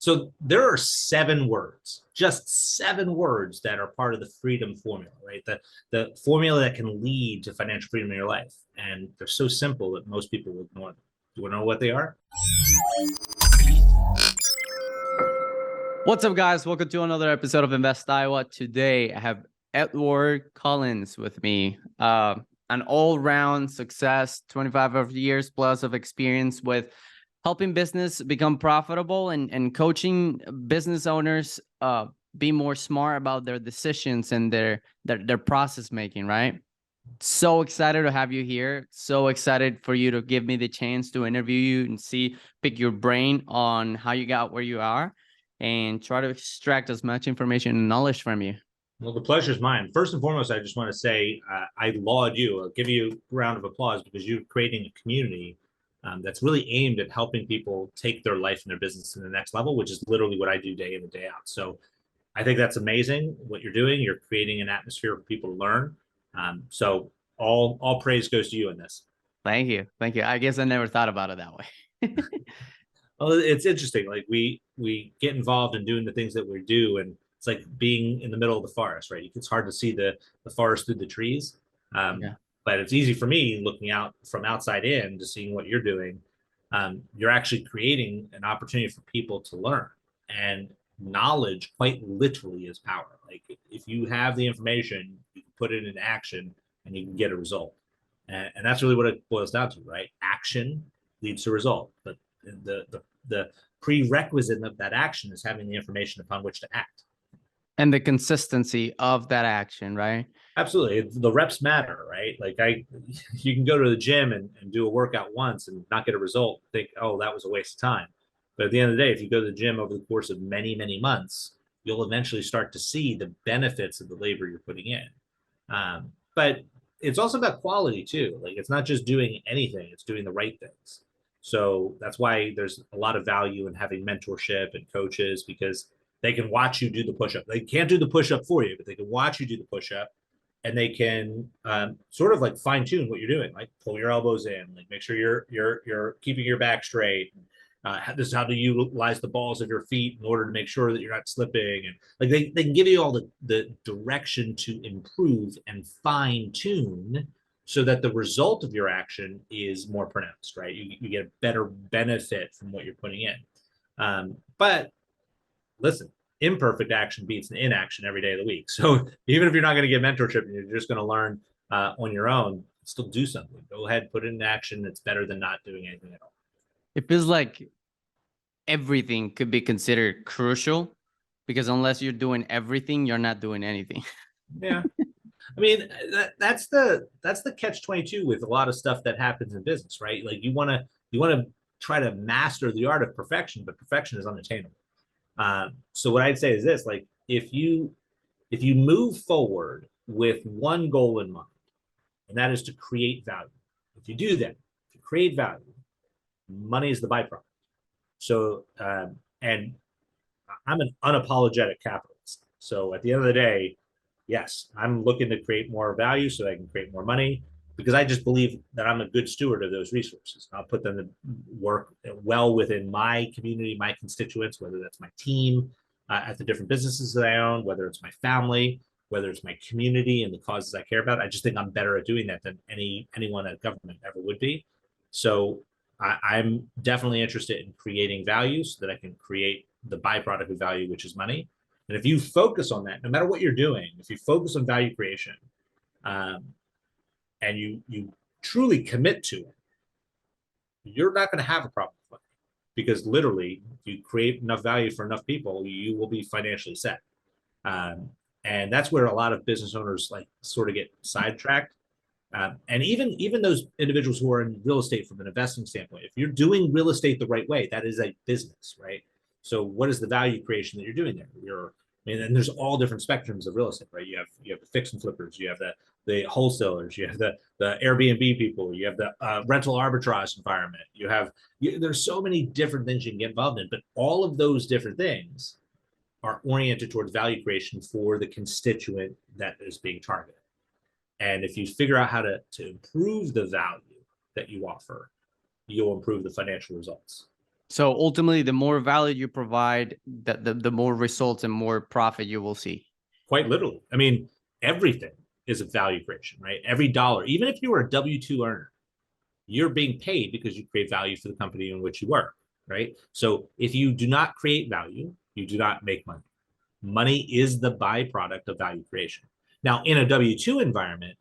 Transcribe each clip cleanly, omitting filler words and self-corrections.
So there are 7 words, just 7 words that are part of the freedom formula, right? The formula that can lead to financial freedom in your life. And they're so simple that most people will ignore them. Do you know what they are? What's up, guys? Welcome to another episode of Invest Iowa. Today, I have Edward Collins with me. An all-round success, 25 of years plus of experience with helping business become profitable and coaching business owners be more smart about their decisions and their process making, right? So excited to have you here. So excited for you to give me the chance to interview you and pick your brain on how you got where you are and try to extract as much information and knowledge from you. Well, the pleasure is mine. First and foremost, I just want to say I laud you. I'll give you a round of applause because you're creating a community that's really aimed at helping people take their life and their business to the next level, which is literally what I do day in and day out. So I think that's amazing what you're doing. You're creating an atmosphere for people to learn. So all praise goes to you in this. Thank you. Thank you. I guess I never thought about it that way. Well, it's interesting. Like we get involved in doing the things that we do, and it's like being in the middle of the forest, right? It's hard to see the forest through the trees. Yeah. But it's easy for me looking out from outside in to seeing what you're doing. You're actually creating an opportunity for people to learn, and knowledge quite literally is power. Like if you have the information, you can put it in action and you can get a result. And that's really what it boils down to, right? Action leads to result. But the prerequisite of that action is having the information upon which to act. And the consistency of that action, right? Absolutely. The reps matter, right? You can go to the gym and do a workout once and not get a result, think, oh, that was a waste of time. But at the end of the day, if you go to the gym over the course of many, many months, you'll eventually start to see the benefits of the labor you're putting in. But it's also about quality too. Like it's not just doing anything, it's doing the right things. So that's why there's a lot of value in having mentorship and coaches, because they can watch you do the push-up. They can't do the push-up for you, but they can watch you do the push-up, and they can sort of like fine tune what you're doing, like pull your elbows in, like make sure you're keeping your back straight. This is how to utilize the balls of your feet in order to make sure that you're not slipping, and like they can give you all the direction to improve and fine tune so that the result of your action is more pronounced, right? You get a better benefit from what you're putting in. But listen, imperfect action beats inaction every day of the week. So even if you're not going to get mentorship and you're just going to learn on your own, still do something. Go ahead, put it in action. It's better than not doing anything at all. It feels like everything could be considered crucial because unless you're doing everything, you're not doing anything. Yeah. I mean, that's the catch-22 with a lot of stuff that happens in business, right? Like you want to try to master the art of perfection, but perfection is unattainable. So what I'd say is this: like if you move forward with one goal in mind, and that is to create value. If you do that, if you create value, money is the byproduct. So and I'm an unapologetic capitalist. So at the end of the day, yes, I'm looking to create more value so I can create more money, because I just believe that I'm a good steward of those resources. I'll put them to work well within my community, my constituents, whether that's my team at the different businesses that I own, whether it's my family, whether it's my community and the causes I care about. I just think I'm better at doing that than anyone at government ever would be. So I'm definitely interested in creating value so that I can create the byproduct of value, which is money. And if you focus on that, no matter what you're doing, if you focus on value creation, and you truly commit to it, you're not going to have a problem with money, because literally, if you create enough value for enough people, you will be financially set. And that's where a lot of business owners like sort of get sidetracked. And even those individuals who are in real estate from an investing standpoint, if you're doing real estate the right way, that is a business, right? So what is the value creation that you're doing there? And there's all different spectrums of real estate, right? You have the fix and flippers, you have the wholesalers, you have the Airbnb people, you have the rental arbitrage environment, there's so many different things you can get involved in, but all of those different things are oriented towards value creation for the constituent that is being targeted. And if you figure out how to improve the value that you offer, you'll improve the financial results. So ultimately, the more value you provide, the more results and more profit you will see. Quite literally. I mean, everything is a value creation, right? Every dollar, even if you were a W-2 earner, you're being paid because you create value for the company in which you work, right? So if you do not create value, you do not make money. Money is the byproduct of value creation. Now, in a W-2 environment,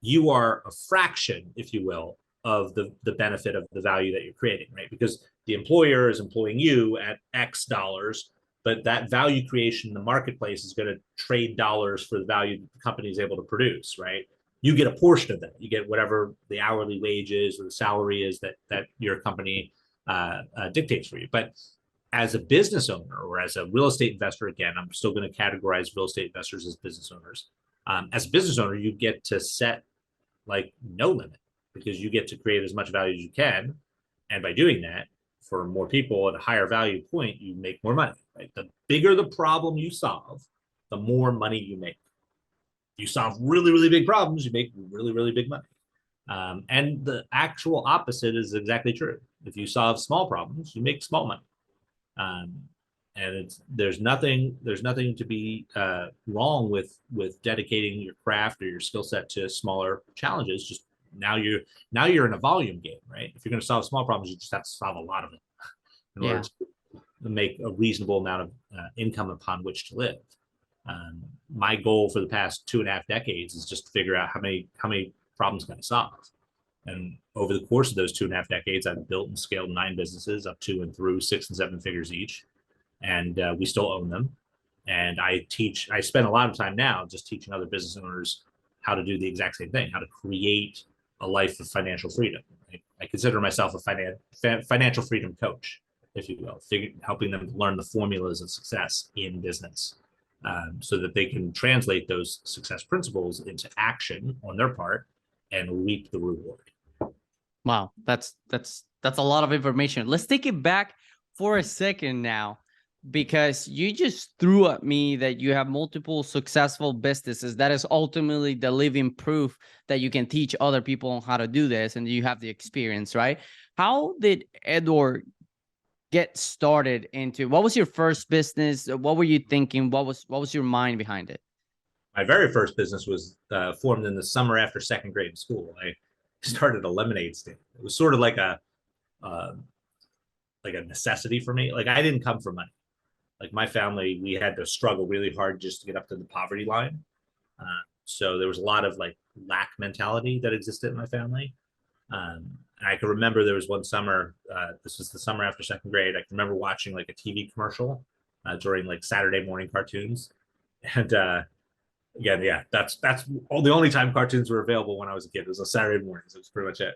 you are a fraction, if you will, of the benefit of the value that you're creating, right? Because the employer is employing you at X dollars, but that value creation in the marketplace is going to trade dollars for the value that the company is able to produce, right? You get a portion of that. You get whatever the hourly wage is or the salary is that your company dictates for you. But as a business owner or as a real estate investor, again, I'm still going to categorize real estate investors as business owners. As a business owner, you get to set like no limit because you get to create as much value as you can. And by doing that, for more people at a higher value point, you make more money. Right? The bigger the problem you solve, the more money you make. You solve really, really big problems, you make really, really big money. And the actual opposite is exactly true. If you solve small problems, you make small money. Um, and there's nothing to be wrong with dedicating your craft or your skill set to smaller challenges. Just now you're in a volume game, right? If you're going to solve small problems, you just have to solve a lot of them in order to make a reasonable amount of income upon which to live. My goal for the past 2.5 decades is just to figure out how many problems can I solve. And over the course of those 2.5 decades, I've built and scaled 9 businesses up to and through 6 and 7 figures each. And we still own them. And I spend a lot of time now just teaching other business owners how to do the exact same thing, how to create a life of financial freedom. I consider myself a financial freedom coach, if you will, helping them learn the formulas of success in business so that they can translate those success principles into action on their part and reap the reward. Wow, that's a lot of information. Let's take it back for a second now, because you just threw at me that you have multiple successful businesses. That is ultimately the living proof that you can teach other people on how to do this, and you have the experience, right? How did Edward get started into, what was your first business? What were you thinking? What was your mind behind it? My very first business was formed in the summer after second grade in school. I started a lemonade stand. It was sort of like a necessity for me. Like I didn't come from money. Like my family, we had to struggle really hard just to get up to the poverty line. So there was a lot of like lack mentality that existed in my family. And I can remember there was one summer, this was the summer after second grade. I can remember watching like a TV commercial during like Saturday morning cartoons. And again, yeah, that's all the only time cartoons were available when I was a kid. It was on Saturday mornings. It was pretty much it.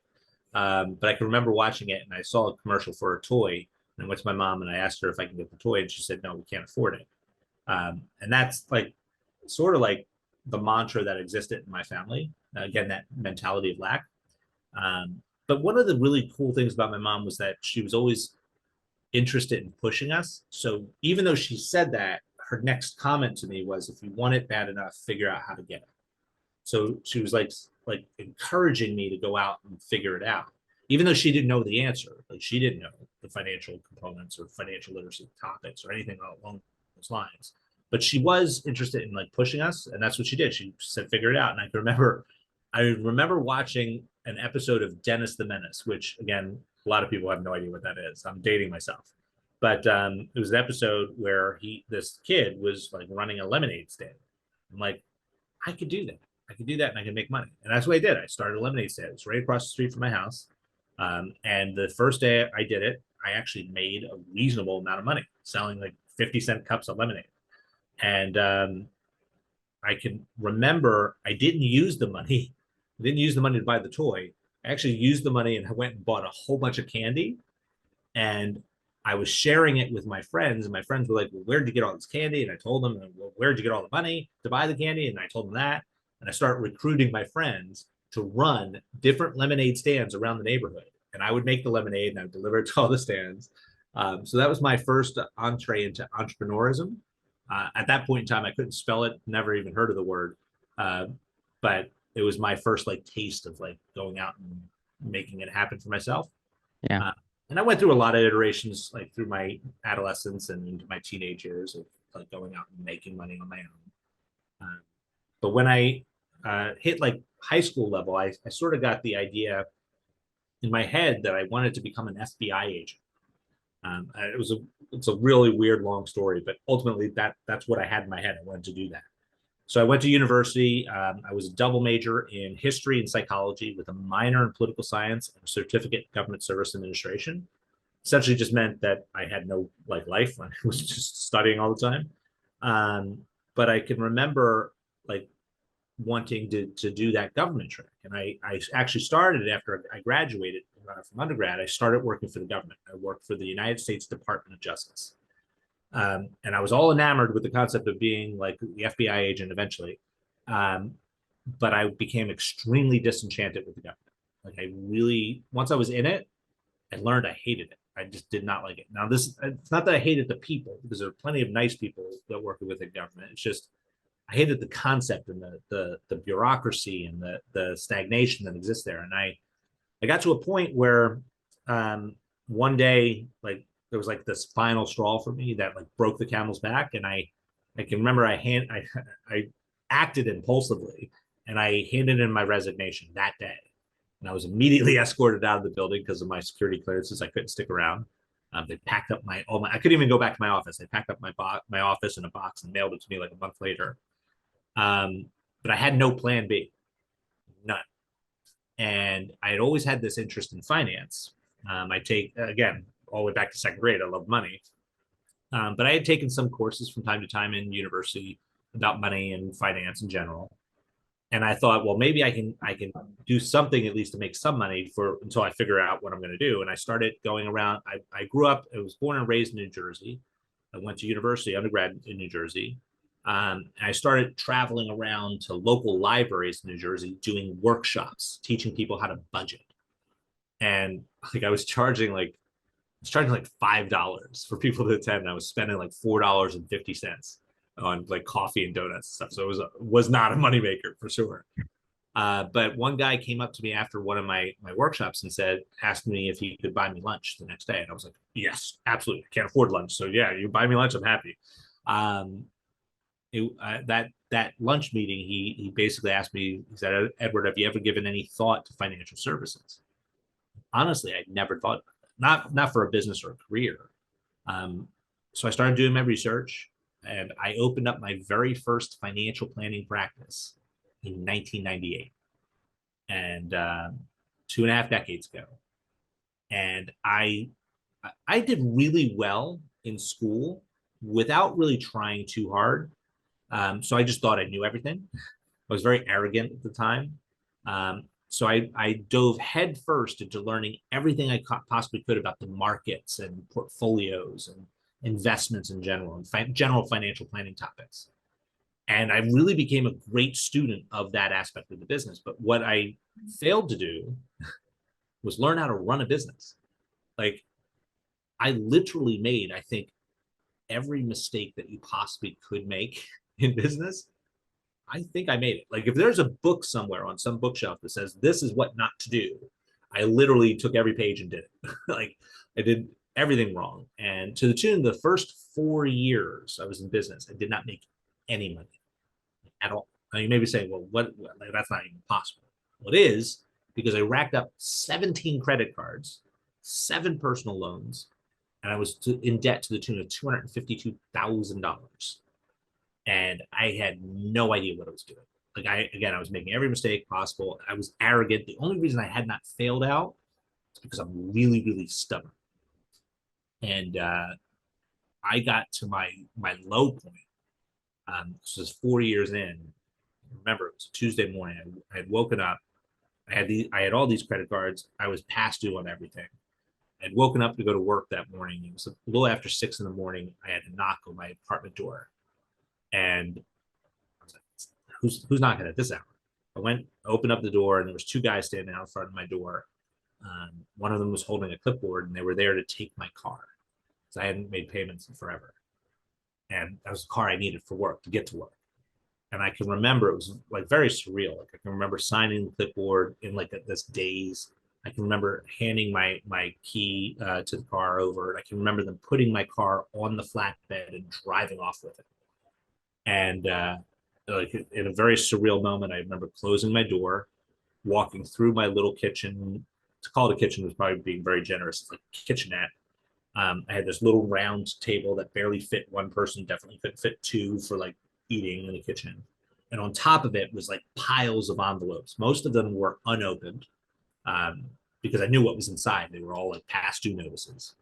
But I can remember watching it and I saw a commercial for a toy. And I went to my mom and I asked her if I can get the toy. And she said, no, we can't afford it. And that's like sort of like the mantra that existed in my family. Again, that mentality of lack. But one of the really cool things about my mom was that she was always interested in pushing us. So even though she said that, her next comment to me was, if you want it bad enough, figure out how to get it. So she was like encouraging me to go out and figure it out, even though she didn't know the answer. Like she didn't know the financial components or financial literacy topics or anything along those lines. But she was interested in like pushing us, and that's what she did. She said, "Figure it out." And I remember watching an episode of Dennis the Menace, which again, a lot of people have no idea what that is. I'm dating myself, but it was an episode where this kid was like running a lemonade stand. I'm like, I could do that. I could do that and I could make money. And that's what I did. I started a lemonade stand. It's right across the street from my house. And the first day I did it, I actually made a reasonable amount of money selling like 50-cent cups of lemonade. And I can remember I didn't use the money. I didn't use the money to buy the toy. I actually used the money and I went and bought a whole bunch of candy. And I was sharing it with my friends, and my friends were like, well, where'd you get all this candy? And I told them, well, where'd you get all the money to buy the candy? And I told them that. And I started recruiting my friends to run different lemonade stands around the neighborhood. And I would make the lemonade and I would deliver it to all the stands. So that was my first entree into entrepreneurism. At that point in time, I couldn't spell it, never even heard of the word. But it was my first like taste of like going out and making it happen for myself. Yeah. And I went through a lot of iterations, like through my adolescence and into my teenage years of like going out and making money on my own. But when I hit like high school level, I sort of got the idea in my head that I wanted to become an FBI agent. It's a really weird long story, but ultimately that's what I had in my head. I wanted to do that. So I went to university. I was a double major in history and psychology with a minor in political science and a certificate in government service administration. Essentially, just meant that I had no like life. I was just studying all the time. Um, but I can remember like wanting to do that government trick. And I actually started after I graduated from undergrad. I started working for the government. I worked for the United States Department of Justice. And I was all enamored with the concept of being like the FBI agent eventually. Um, but I became extremely disenchanted with the government. Like I really, once I was in it, I learned I hated it. I just did not like it. Now, it's not that I hated the people, because there are plenty of nice people that work within government. It's just I hated the concept and the bureaucracy and the stagnation that exists there. And I got to a point where one day, like there was like this final straw for me that like broke the camel's back, and I can remember I acted impulsively, and I handed in my resignation that day, and I was immediately escorted out of the building because of my security clearances. I couldn't stick around. They packed up all my. I couldn't even go back to my office. They packed up my office in a box and mailed it to me like a month later. But I had no plan B, none. And I had always had this interest in finance. I take, again, all the way back to second grade. I love money. But I had taken some courses from time to time in university about money and finance in general. And I thought, well, maybe I can do something at least to make some money for until I figure out what I'm going to do. And I started going around. I grew up. I was born and raised in New Jersey. I went to university, undergrad in New Jersey. I started traveling around to local libraries in New Jersey doing workshops, teaching people how to budget. And like I was charging like $5 for people to attend. And I was spending like $4.50 on like coffee and donuts and stuff. So it was not a moneymaker for sure. But one guy came up to me after one of my workshops and asked me if he could buy me lunch the next day. And I was like, yes, absolutely. I can't afford lunch. So yeah, you buy me lunch, I'm happy. That lunch meeting, he basically asked me, he said, Edward, have you ever given any thought to financial services? Honestly, I'd never thought about it. Not for a business or a career. So I started doing my research, and I opened up my very first financial planning practice in 1998, and 2.5 decades ago. And I did really well in school without really trying too hard. So I just thought I knew everything. I was very arrogant at the time. So I dove headfirst into learning everything I possibly could about the markets and portfolios and investments in general and general financial planning topics. And I really became a great student of that aspect of the business. But what I failed to do was learn how to run a business. Like I literally made, I think, every mistake that you possibly could make in business. I think I made it. Like if there's a book somewhere on some bookshelf that says this is what not to do, I literally took every page and did it. Like I did everything wrong. And to the tune of the first 4 years I was in business, I did not make any money at all. Now you may be saying, well, like, that's not even possible. Well, it is, because I racked up 17 credit cards, 7 personal loans, and I was in debt to the tune of $252,000. And I had no idea what I was doing. Like I was making every mistake possible. I was arrogant. The only reason I had not failed out is because I'm really, really stubborn. And I got to my low point. This was 4 years in. Remember, it was a Tuesday morning. I had woken up. I had all these credit cards. I was past due on everything. I'd woken up to go to work that morning. It was a little after 6 in the morning. I had a knock on my apartment door. And I was like, who's knocking at this hour? I went, opened up the door, and there was 2 guys standing out in front of my door. One of them was holding a clipboard, and they were there to take my car because I hadn't made payments in forever. And that was the car I needed for work, to get to work. And I can remember it was like very surreal. Like I can remember signing the clipboard in like this daze. I can remember handing my key to the car over. I can remember them putting my car on the flatbed and driving off with it. And like in a very surreal moment, I remember closing my door, walking through my little kitchen. To call it a kitchen was probably being very generous. It's like a kitchenette. I had this little round table that barely fit one person, definitely couldn't fit two for like eating in the kitchen. And on top of it was like piles of envelopes. Most of them were unopened um, because I knew what was inside. They were all like past due notices.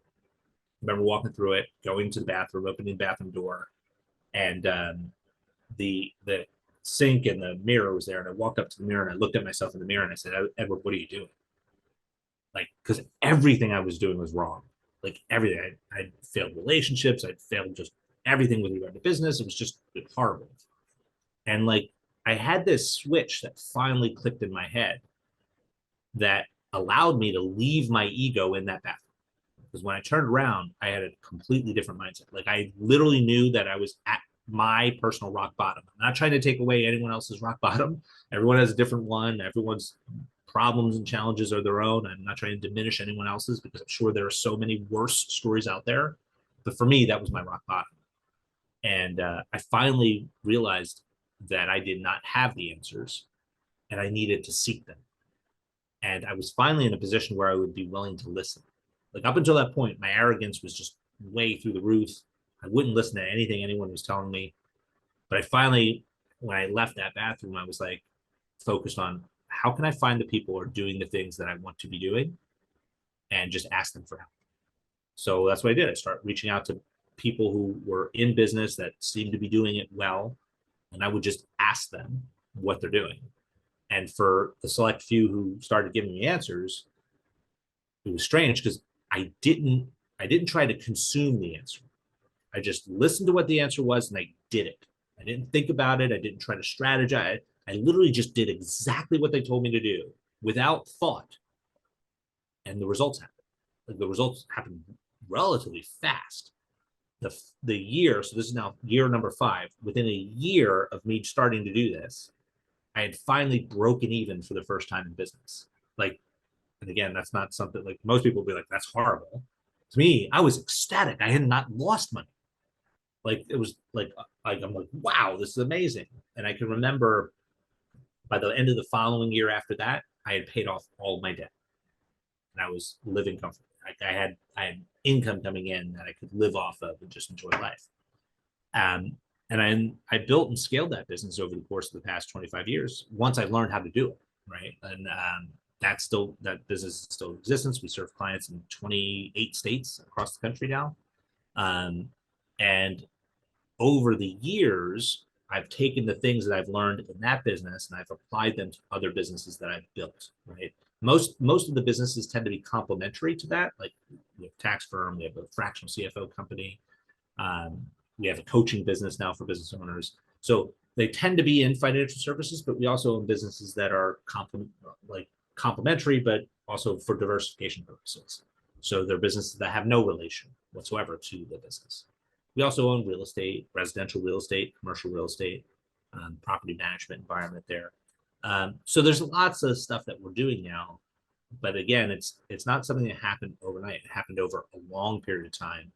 I remember walking through it, going to the bathroom, opening the bathroom door, and the sink and the mirror was there. And I walked up to the mirror and I looked at myself in the mirror and I said, Edward, what are you doing? Like, because everything I was doing was wrong. Like everything, I'd failed relationships, I'd failed just everything with regard to business. It was just horrible. And like, I had this switch that finally clicked in my head that allowed me to leave my ego in that bathroom. Because when I turned around, I had a completely different mindset. Like I literally knew that I was at my personal rock bottom. I'm not trying to take away anyone else's rock bottom. Everyone has a different one. Everyone's problems and challenges are their own. I'm not trying to diminish anyone else's because I'm sure there are so many worse stories out there. But for me, that was my rock bottom. And I finally realized that I did not have the answers and I needed to seek them. And I was finally in a position where I would be willing to listen. Like up until that point, my arrogance was just way through the roof. I wouldn't listen to anything anyone was telling me. But I finally, when I left that bathroom, I was like focused on how can I find the people who are doing the things that I want to be doing and just ask them for help. So that's what I did. I started reaching out to people who were in business that seemed to be doing it well. And I would just ask them what they're doing. And for the select few who started giving me answers, it was strange because I didn't try to consume the answer. I just listened to what the answer was and I did it. I didn't think about it. I didn't try to strategize. I literally just did exactly what they told me to do without thought. And the results happened. Like the results happened relatively fast. The year, so this is now year number 5, within a year of me starting to do this, I had finally broken even for the first time in business. Like, and again, that's not something like most people will be like, that's horrible. To me, I was ecstatic. I had not lost money. Like it was like I'm like, wow, this is amazing. And I can remember by the end of the following year after that, I had paid off all my debt and I was living comfortably. I had income coming in that I could live off of and just enjoy life. And I built and scaled that business over the course of the past 25 years. Once I learned how to do it, right? And that business is still in existence. We serve clients in 28 states across the country now. And over the years, I've taken the things that I've learned in that business and I've applied them to other businesses that I've built, right? Most of the businesses tend to be complementary to that. Like we have a tax firm, we have a fractional CFO company, we have a coaching business now for business owners. So they tend to be in financial services, but we also own businesses that are complementary, but also for diversification purposes. So they're businesses that have no relation whatsoever to the business. We also own real estate, residential real estate, commercial real estate, property management environment there. So there's lots of stuff that we're doing now, but again, it's not something that happened overnight. It happened over a long period of time.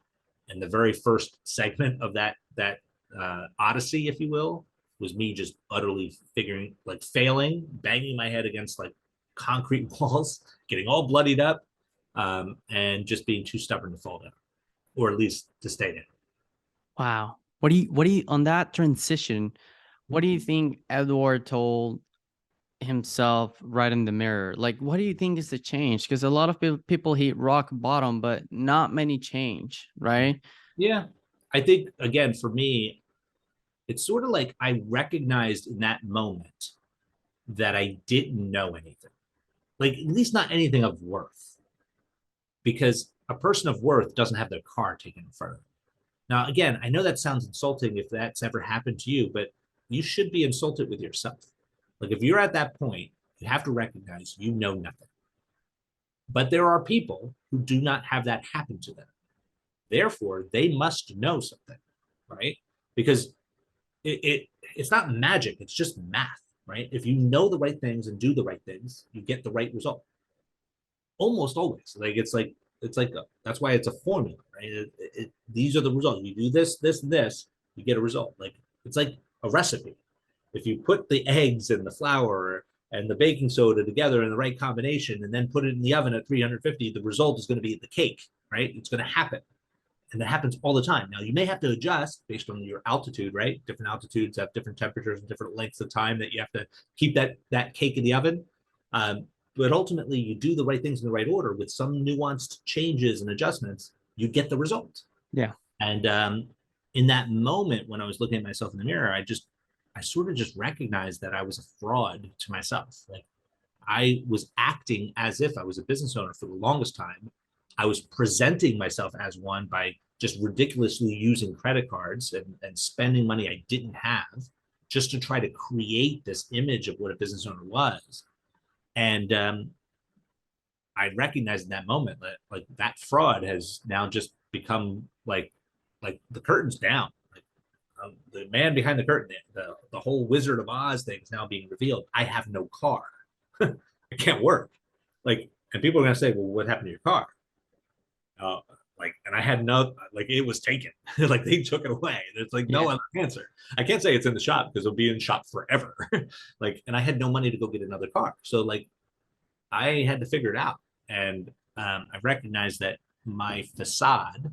And the very first segment of that odyssey, if you will, was me just utterly failing, banging my head against like concrete walls, getting all bloodied up, and just being too stubborn to fall down, or at least to stay down. Wow. What do you on that transition, what do you think Edward told himself right in the mirror? Like, what do you think is the change? Because a lot of people hit rock bottom, but not many change, right? Yeah. I think, again, for me, it's sort of like I recognized in that moment that I didn't know anything, like at least not anything of worth, because a person of worth doesn't have their car taken in front of them. Now, again, I know that sounds insulting if that's ever happened to you, but you should be insulted with yourself. Like if you're at that point, you have to recognize you know nothing. But there are people who do not have that happen to them. Therefore, they must know something, right? Because it's not magic, it's just math, right? If you know the right things and do the right things, you get the right result. almost always. That's why it's a formula, right? These are the results. You do this, this, and this, you get a result. Like it's like a recipe. If you put the eggs and the flour and the baking soda together in the right combination and then put it in the oven at 350, the result is going to be the cake, right? It's going to happen. And that happens all the time. Now, you may have to adjust based on your altitude, right? Different altitudes have different temperatures and different lengths of time that you have to keep that cake in the oven. But ultimately, you do the right things in the right order with some nuanced changes and adjustments, you get the result. Yeah. And in that moment, when I was looking at myself in the mirror, I sort of just recognized that I was a fraud to myself. Like I was acting as if I was a business owner for the longest time. I was presenting myself as one by just ridiculously using credit cards and spending money I didn't have just to try to create this image of what a business owner was. And I recognized in that moment that like that fraud has now just become like the curtain's down. Like the man behind the curtain, the whole Wizard of Oz thing is now being revealed. I have no car. I can't work. Like, and people are gonna say, well, what happened to your car? And I had no, like it was taken. Like they took it away. There's like no other answer. I can't say it's in the shop because it'll be in the shop forever. Like, and I had no money to go get another car. So like I had to figure it out. And I recognized that my facade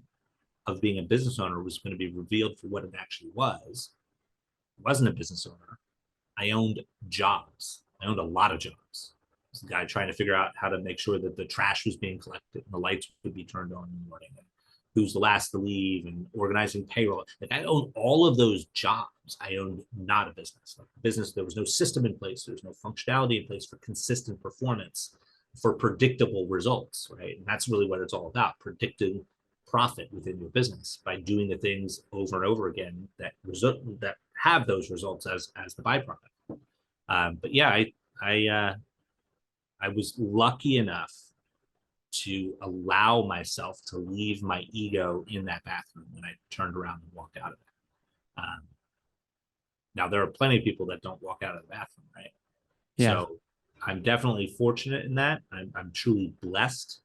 of being a business owner was going to be revealed for what it actually was. I wasn't a business owner. I owned jobs. I owned a lot of jobs. I was the guy trying to figure out how to make sure that the trash was being collected and the lights would be turned on in the morning. And who's the last to leave and organizing payroll. Like I owned all of those jobs. I owned not a business. Like business, there was no system in place. There's no functionality in place for consistent performance, for predictable results, right? And that's really what it's all about, predicting profit within your business by doing the things over and over again that have those results as the byproduct. But yeah, I was lucky enough to allow myself to leave my ego in that bathroom when I turned around and walked out of it. Now there are plenty of people that don't walk out of the bathroom, right? Yeah. So I'm definitely fortunate in that. I'm truly blessed.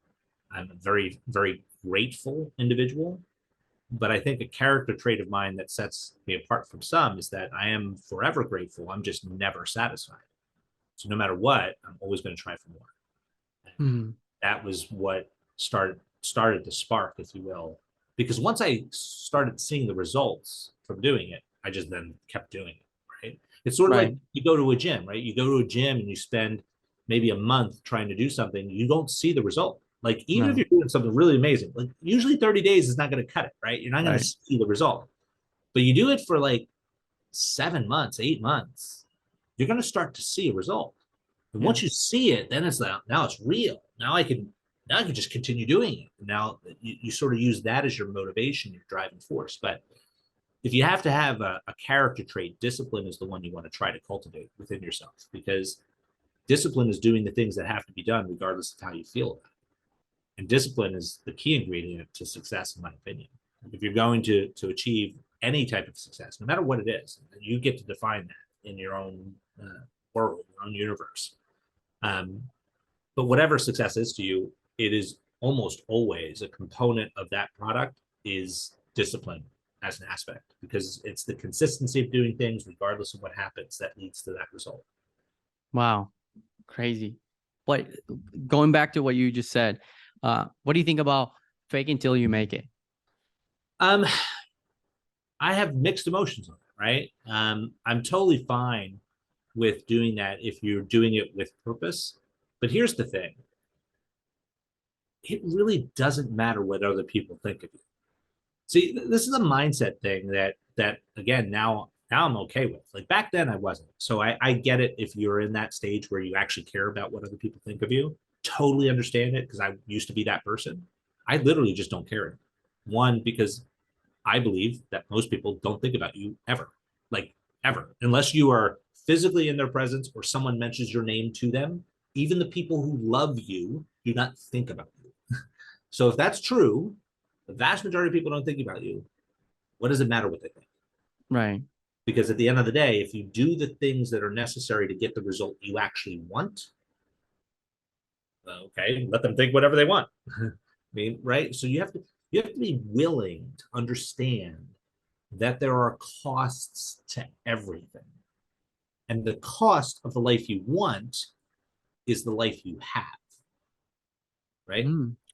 I'm a very, very grateful individual. But I think a character trait of mine that sets me apart from some is that I am forever grateful. I'm just never satisfied. So no matter what, I'm always going to try for more. Mm. That was what started the spark, if you will. Because once I started seeing the results from doing it, I just then kept doing it, right? It's sort of like you go to a gym, right? You go to a gym and you spend maybe a month trying to do something, you don't see the result. Like even if you're doing something really amazing, like usually 30 days is not going to cut it, right? You're not going to see the result. But you do it for like 7 months, 8 months, you're going to start to see a result. And once you see it, then it's like, now it's real. Now I can just continue doing it. Now you sort of use that as your motivation, your driving force. But if you have to have a character trait, discipline is the one you want to try to cultivate within yourself, because discipline is doing the things that have to be done regardless of how you feel about it. And discipline is the key ingredient to success, in my opinion. If you're going to achieve any type of success, no matter what it is, you get to define that in your own world, your own universe. But whatever success is to you, it is almost always a component of that product is discipline as an aspect, because it's the consistency of doing things regardless of what happens that leads to that result. Wow. Crazy. But going back to what you just said, what do you think about fake until you make it? I have mixed emotions on it, right? I'm totally fine with doing that if you're doing it with purpose. But here's the thing. It really doesn't matter what other people think of you. See, this is a mindset thing that again, now I'm okay with. Like back then I wasn't. So I get it if you're in that stage where you actually care about what other people think of you. Totally understand it, because I used to be that person. I literally just don't care. One, because I believe that most people don't think about you ever, like ever, unless you are physically in their presence or someone mentions your name to them. Even the people who love you do not think about you. So if that's true, the vast majority of people don't think about you. What does it matter what they think? Right. Because at the end of the day, if you do the things that are necessary to get the result you actually want, Okay, let them think whatever they want. I mean, right? So you have to be willing to understand that there are costs to everything. And the cost of the life you want is the life you have, right?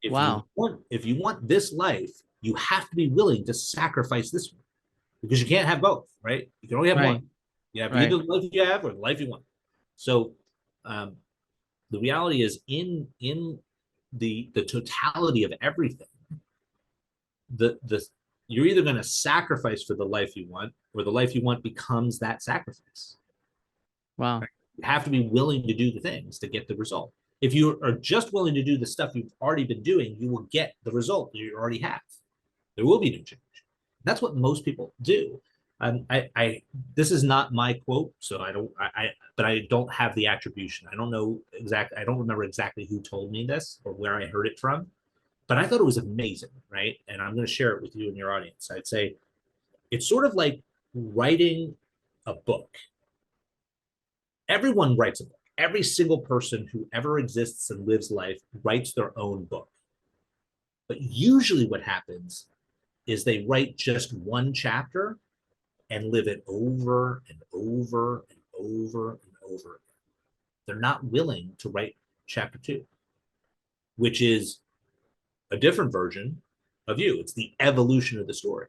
Wow. If you want this life, you have to be willing to sacrifice this one because you can't have both, right? You can only have Right. one. You have Right. either the life you have or the life you want. So um, the reality is in the totality of everything, the you're either going to sacrifice for the life you want, or the life you want becomes that sacrifice. Wow. You have to be willing to do the things to get the result. If you are just willing to do the stuff you've already been doing, you will get the result that you already have. There will be no change. That's what most people do. This is not my quote, so but I don't have the attribution. I don't know exactly. I don't remember exactly who told me this or where I heard it from, but I thought it was amazing, right? And I'm going to share it with you and your audience. I'd say it's sort of like writing a book. Everyone writes a book. Every single person who ever exists and lives life writes their own book. But usually what happens is they write just one chapter and live it over and over and over and over again. They're not willing to write chapter two, which is a different version of you. It's the evolution of the story.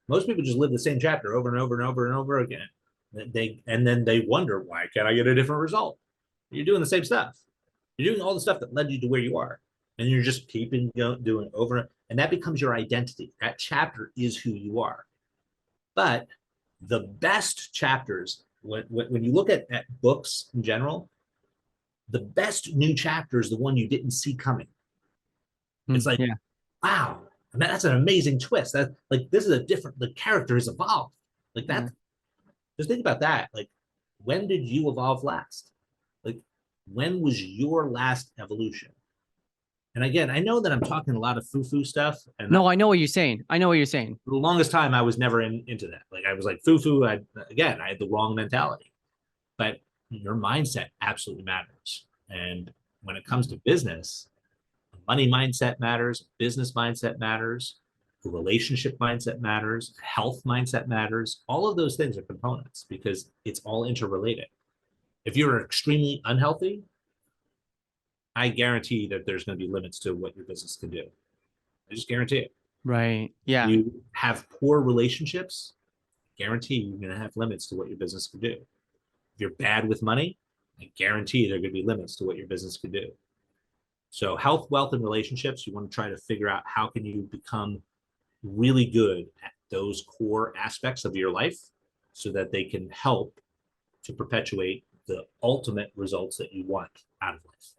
Most people just live the same chapter over and over and over and over again. And then they wonder, why can't I get a different result? You're doing the same stuff. You're doing all the stuff that led you to where you are, and you're just keeping doing over, and that becomes your identity. That chapter is who you are. But the best chapters, when you look at books in general, the best new chapter is the one you didn't see coming. It's like, Yeah. wow, I mean, that's an amazing twist. That, like, this is a different, the character has evolved. Like Yeah. that, just think about that. Like, when did you evolve last? Like, when was your last evolution? And again, I know that I'm talking a lot of foo-foo stuff, and No, I know what you're saying. I know what you're saying. for the longest time, I was never into that. Like, I was like foo-foo. I had the wrong mentality. But your mindset absolutely matters. And when it comes to business, money mindset matters, business mindset matters, the relationship mindset matters, health mindset matters. All of those things are components because it's all interrelated. If you're extremely unhealthy, I guarantee that there's going to be limits to what your business can do. I just guarantee it. Right. Yeah. You have poor relationships, guarantee you're going to have limits to what your business can do. If you're bad with money, I guarantee there are going to be limits to what your business can do. So health, wealth, and relationships, you want to try to figure out how can you become really good at those core aspects of your life so that they can help to perpetuate the ultimate results that you want out of life.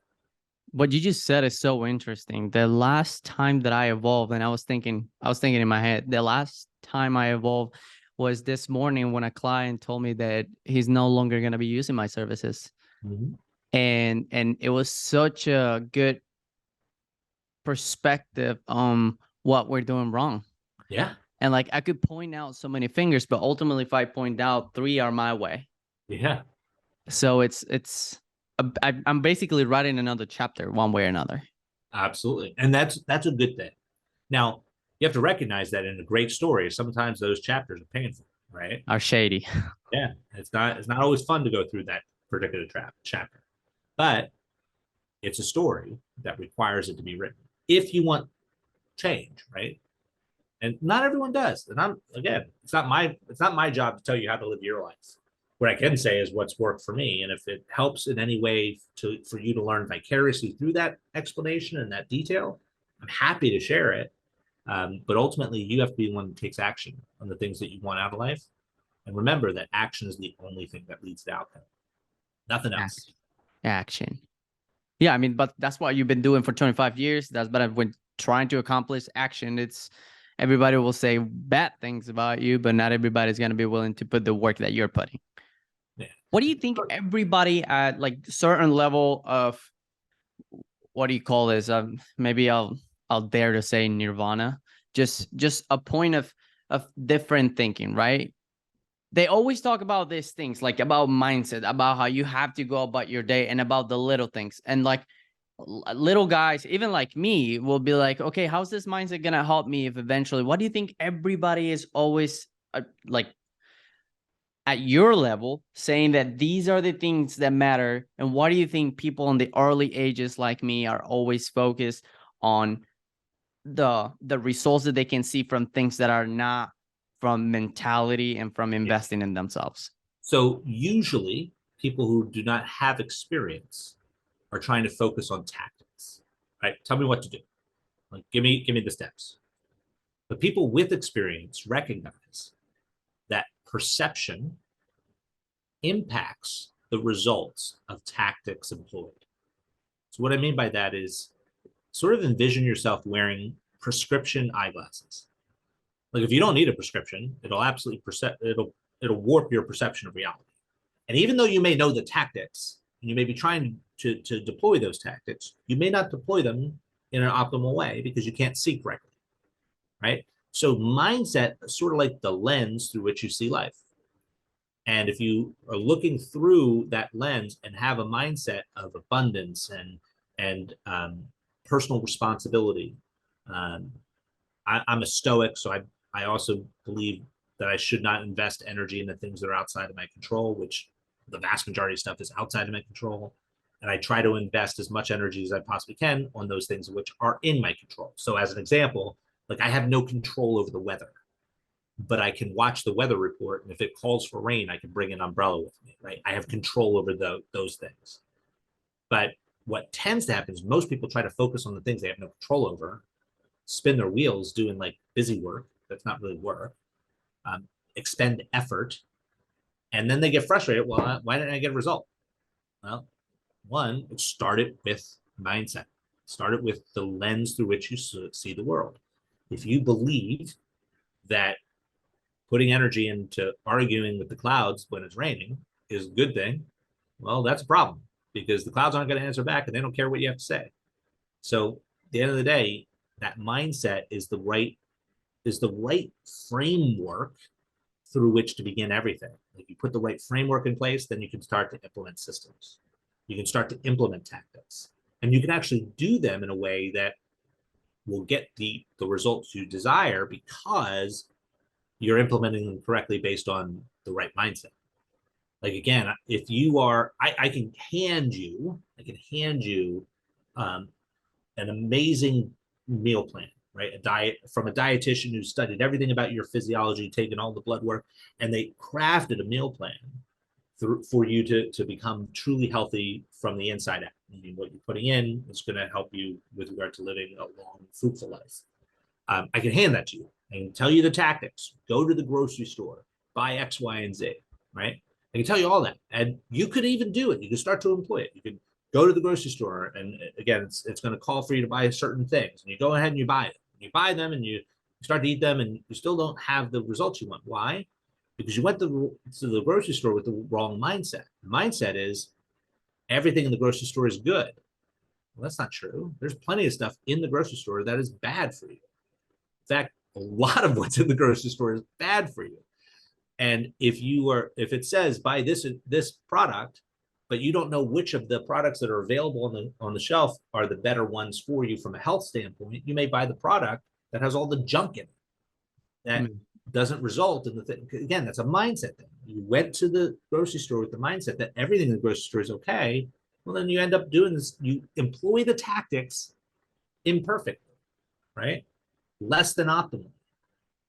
What you just said is so interesting. The last time that I evolved, and I was thinking in my head, the last time I evolved was this morning when a client told me that he's no longer going to be using my services. Mm-hmm. And it was such a good perspective on what we're doing wrong. Yeah. And like I could point out so many fingers, but ultimately if I point out 3 are my way. Yeah. So I'm basically writing another chapter one way or another. Absolutely. And that's a good thing. Now, you have to recognize that in a great story, sometimes those chapters are painful, right? Are shady. Yeah. It's not always fun to go through that particular chapter. But it's a story that requires it to be written. If you want change, right? And not everyone does. And it's not my job to tell you how to live your life. What I can say is what's worked for me. And if it helps in any way for you to learn vicariously through that explanation and that detail, I'm happy to share it. But ultimately, you have to be the one that takes action on the things that you want out of life. And remember that action is the only thing that leads to outcome. Nothing else. Action. Yeah, I mean, but that's what you've been doing for 25 years. That's what I've been trying to accomplish. Action. It's everybody will say bad things about you, but not everybody's going to be willing to put the work that you're putting. Yeah. What do you think everybody at like certain level of, what do you call this? Maybe I'll dare to say nirvana, just a point of different thinking, right? They always talk about these things, like about mindset, about how you have to go about your day and about the little things. And like, little guys, even like me, will be like, okay, how's this mindset gonna help me if eventually, what do you think everybody is always like at your level saying that these are the things that matter? And what do you think people in the early ages like me are always focused on the results that they can see from things that are not from mentality and from Yeah. investing in themselves? So usually people who do not have experience are trying to focus on tactics, right? Tell me what to do. Like, give me the steps. But people with experience recognize that perception impacts the results of tactics employed. So what I mean by that is sort of envision yourself wearing prescription eyeglasses. Like if you don't need a prescription, it'll absolutely it'll warp your perception of reality. And even though you may know the tactics and you may be trying to deploy those tactics, you may not deploy them in an optimal way because you can't see correctly, right? So mindset is sort of like the lens through which you see life. And if you are looking through that lens and have a mindset of abundance and personal responsibility, um, I'm a stoic, so I also believe that I should not invest energy in the things that are outside of my control, which the vast majority of stuff is outside of my control. And I try to invest as much energy as I possibly can on those things which are in my control. So as an example, like I have no control over the weather, but I can watch the weather report. And if it calls for rain, I can bring an umbrella with me, right? I have control over those things. But what tends to happen is most people try to focus on the things they have no control over, spin their wheels doing like busy work that's not really work, expend effort, and then they get frustrated. Well, why didn't I get a result? Well, one, it started with mindset, started with the lens through which you see the world. If you believe that putting energy into arguing with the clouds when it's raining is a good thing, well, that's a problem because the clouds aren't going to answer back and they don't care what you have to say. So at the end of the day, that mindset is the right framework through which to begin everything. If you put the right framework in place, then you can start to implement systems. You can start to implement tactics. And you can actually do them in a way that will get the results you desire because you're implementing them correctly based on the right mindset. Like again, if you are, I can hand you um, an amazing meal plan, right? A diet from a dietitian who studied everything about your physiology, taken all the blood work, and they crafted a meal plan for you to become truly healthy from the inside out. Meaning what you're putting in is going to help you with regard to living a long, fruitful life. I can hand that to you. I can tell you the tactics. Go to the grocery store, buy X, Y, and Z, right? I can tell you all that. And you could even do it. You can start to employ it. You can go to the grocery store, and again, it's going to call for you to buy certain things. And you go ahead and you buy it. You buy them and you start to eat them, and you still don't have the results you want. Why? Because you went to the grocery store with the wrong mindset. The mindset is everything in the grocery store is good. Well, that's not true. There's plenty of stuff in the grocery store that is bad for you. In fact, a lot of what's in the grocery store is bad for you. And if it says buy this product, but you don't know which of the products that are available on the shelf are the better ones for you from a health standpoint, you may buy the product that has all the junk in it that doesn't result in the thing. Again, that's a mindset thing. You went to the grocery store with the mindset that everything in the grocery store is okay. Well, then you end up doing this. You employ the tactics imperfectly, right? Less than optimal.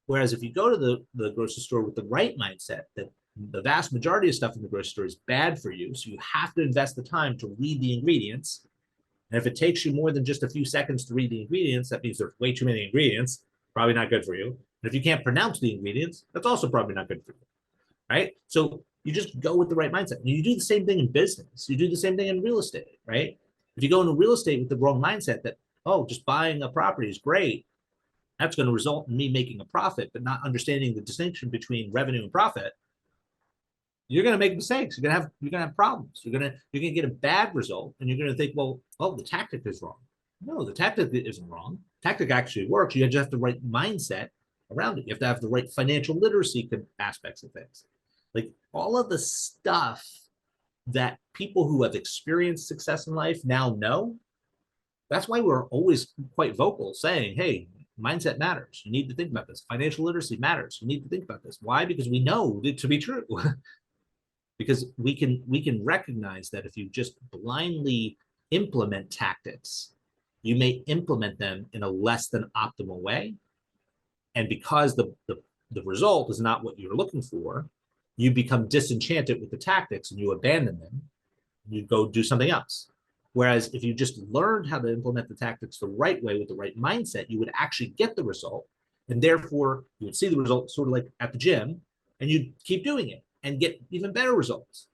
Whereas if you go to the grocery store with the right mindset, that the vast majority of stuff in the grocery store is bad for you, so you have to invest the time to read the ingredients. And if it takes you more than just a few seconds to read the ingredients, that means there's way too many ingredients, probably not good for you. And if you can't pronounce the ingredients, that's also probably not good for you, right? So you just go with the right mindset. And you do the same thing in business. You do the same thing in real estate, right? If you go into real estate with the wrong mindset that, oh, just buying a property is great, that's going to result in me making a profit, but not understanding the distinction between revenue and profit, you're going to make mistakes. You're going to have problems. You're going to get a bad result, and you're going to think, well, oh, the tactic is wrong. No, the tactic isn't wrong. Tactic actually works. You just have the right mindset around it. You have to have the right financial literacy aspects of things. Like all of the stuff that people who have experienced success in life now know, that's why we're always quite vocal saying, hey, mindset matters. You need to think about this. Financial literacy matters. You need to think about this. Why? Because we know it to be true. Because we can recognize that if you just blindly implement tactics, you may implement them in a less than optimal way. And because the result is not what you're looking for, you become disenchanted with the tactics and you abandon them. You go do something else. Whereas if you just learned how to implement the tactics the right way with the right mindset, you would actually get the result. And therefore, you would see the result sort of like at the gym, and you'd keep doing it and get even better results.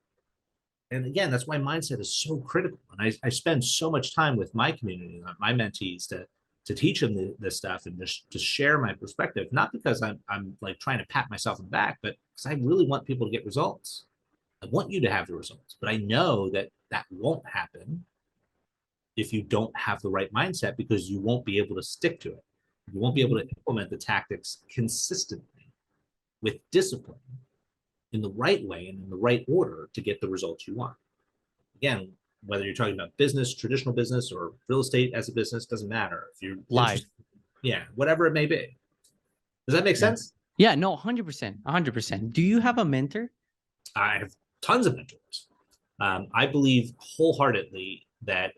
And again, that's why mindset is so critical. And I spend so much time with my community, my mentees, to teach them this stuff and just to share my perspective, not because I'm like trying to pat myself on the back, but because I really want people to get results. I want you to have the results, but I know that that won't happen if you don't have the right mindset, because you won't be able to stick to it. You won't be able to implement the tactics consistently with discipline in the right way and in the right order to get the results you want. Again, whether you're talking about business, traditional business, or real estate as a business, doesn't matter. If you're Live. yeah, whatever it may be. Does that make sense? Yeah, no, 100%, 100%. Do you have a mentor? I have tons of mentors. I believe wholeheartedly that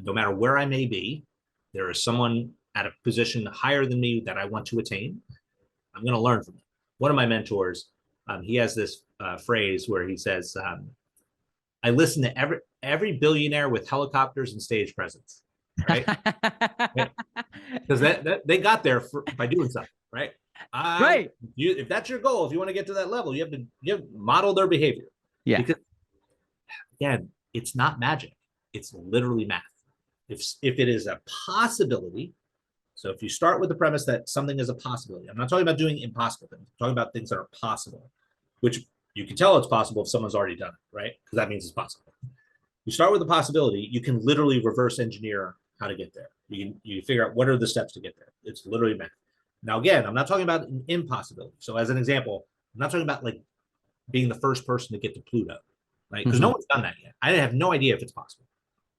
no matter where I may be, there is someone at a position higher than me that I want to attain. I'm going to learn from them. One of my mentors, he has this phrase where he says, I listen to every billionaire with helicopters and stage presence, right? Because they got there by doing something, right? Right. If that's your goal, if you want to get to that level, you have to model their behavior. Yeah. Because again, it's not magic. It's literally math. If it is a possibility, so if you start with the premise that something is a possibility, I'm not talking about doing impossible things. I'm talking about things that are possible, which you can tell it's possible if someone's already done it, right? Because that means it's possible. You start with a possibility, you can literally reverse engineer how to get there. You figure out what are the steps to get there. It's literally math. Now, again, I'm not talking about an impossibility. So as an example, I'm not talking about like being the first person to get to Pluto, right? Because no one's done that yet. I have no idea if it's possible.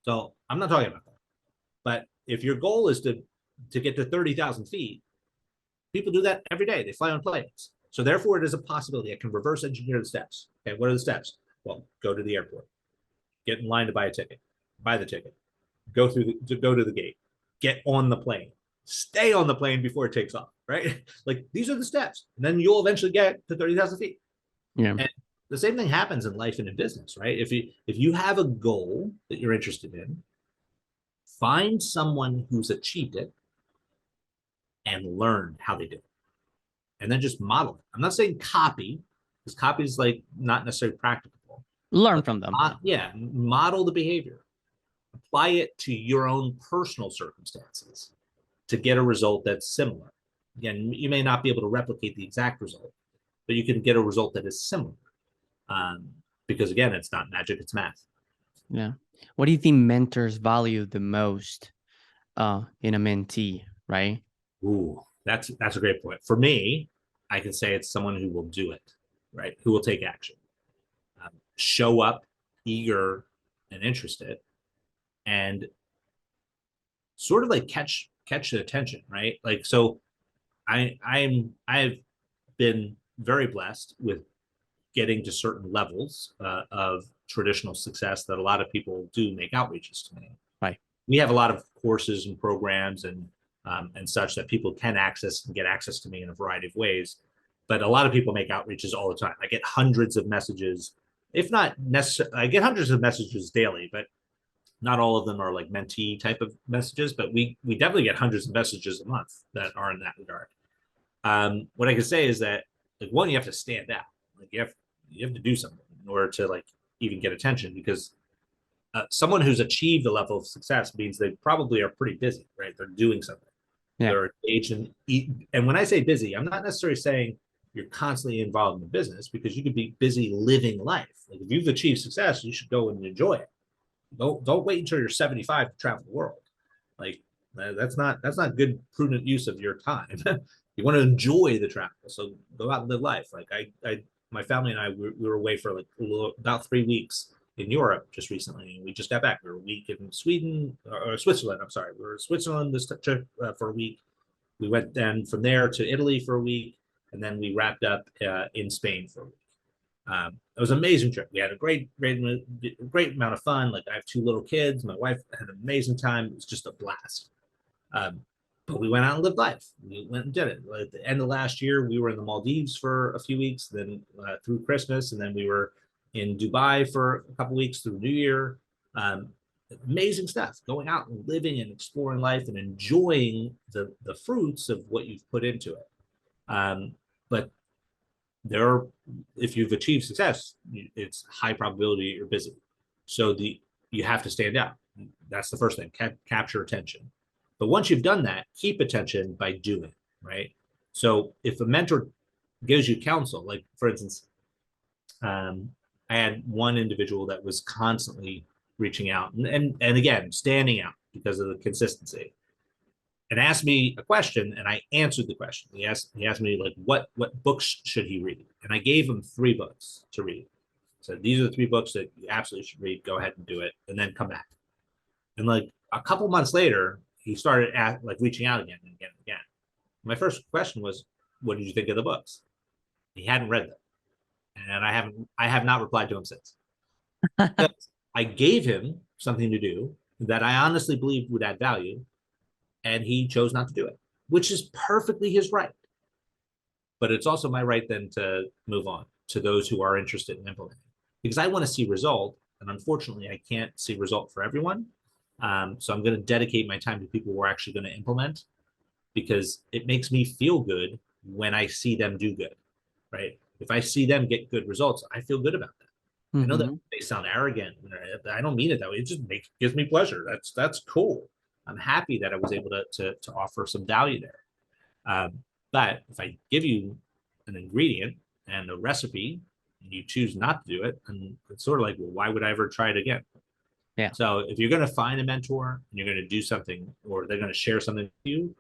So I'm not talking about that. But if your goal is to get to 30,000 feet, people do that every day. They fly on planes. So therefore, it is a possibility. I can reverse engineer the steps. Okay, what are the steps? Well, go to the airport, get in line to buy a ticket, buy the ticket, go to the gate, get on the plane, stay on the plane before it takes off, right? Like these are the steps. And then you'll eventually get to 30,000 feet. Yeah. And the same thing happens in life and in business, right? If you have a goal that you're interested in, find someone who's achieved it and learn how they did it. And then just model it. I'm not saying copy, because copy is like not necessarily practicable. Learn from them. Yeah, model the behavior. Apply it to your own personal circumstances to get a result that's similar. Again, you may not be able to replicate the exact result, but you can get a result that is similar. Because again, it's not magic, it's math. Yeah. What do you think mentors value the most in a mentee, right? Ooh, that's a great point. For me, I can say it's someone who will do it, right? Who will take action, show up eager and interested, and sort of like catch the attention, right? Like, so I've been very blessed with getting to certain levels of traditional success that a lot of people do make outreaches to me. Right. We have a lot of courses and programs and such that people can access and get access to me in a variety of ways. But a lot of people make outreaches all the time. I get hundreds of messages, if not necessarily, I get hundreds of messages daily, but not all of them are like mentee type of messages. But we definitely get hundreds of messages a month that are in that regard. What I can say is that, like, one, you have to stand out. Like you have to do something in order to like even get attention, because someone who's achieved a level of success means they probably are pretty busy, right? They're doing something. Yeah. They're engaged in, and when I say busy, I'm not necessarily saying you're constantly involved in the business, because you could be busy living life. Like if you've achieved success, you should go and enjoy it. Don't wait until you're 75 to travel the world. Like that's not good, prudent use of your time. You want to enjoy the travel, so go out and live life. Like my family and I, we were away for like about 3 weeks in Europe just recently. We just got back. We were a week in Sweden or Switzerland. I'm sorry, we were in Switzerland this trip for a week. We went then from there to Italy for a week, and then we wrapped up in Spain for a week. It was an amazing trip. We had a great amount of fun. Like, I have 2 little kids. My wife had an amazing time. It was just a blast. But we went out and lived life. We went and did it. At the end of last year, we were in the Maldives for a few weeks, then through Christmas, and then we were in Dubai for a couple weeks through New Year. Amazing stuff. Going out and living and exploring life and enjoying the fruits of what you've put into it. But if you've achieved success, it's high probability you're busy. So you have to stand out. That's the first thing. Capture attention. But once you've done that, keep attention by doing, right? So if a mentor gives you counsel, like for instance, I had one individual that was constantly reaching out and again, standing out because of the consistency, and asked me a question, and I answered the question. He asked me, like, what books should he read? And I gave him 3 books to read. So these are the 3 books that you absolutely should read. Go ahead and do it, and then come back. And like a couple months later, he started reaching out again and again and again. My first question was, what did you think of the books? He hadn't read them, and I have not replied to him since. I gave him something to do that I honestly believed would add value, and he chose not to do it, which is perfectly his right. But it's also my right then to move on to those who are interested in implementing, because I want to see result, and unfortunately I can't see result for everyone. So I'm going to dedicate my time to people who are actually going to implement, because it makes me feel good when I see them do good, right? If I see them get good results, I feel good about that. I know that they sound arrogant. I don't mean it that way. It just gives me pleasure. That's cool. I'm happy that I was able to offer some value there. But if I give you an ingredient and a recipe and you choose not to do it, and it's sort of like, well, why would I ever try it again? Yeah. So if you're going to find a mentor and you're going to do something, or they're going to share something with you,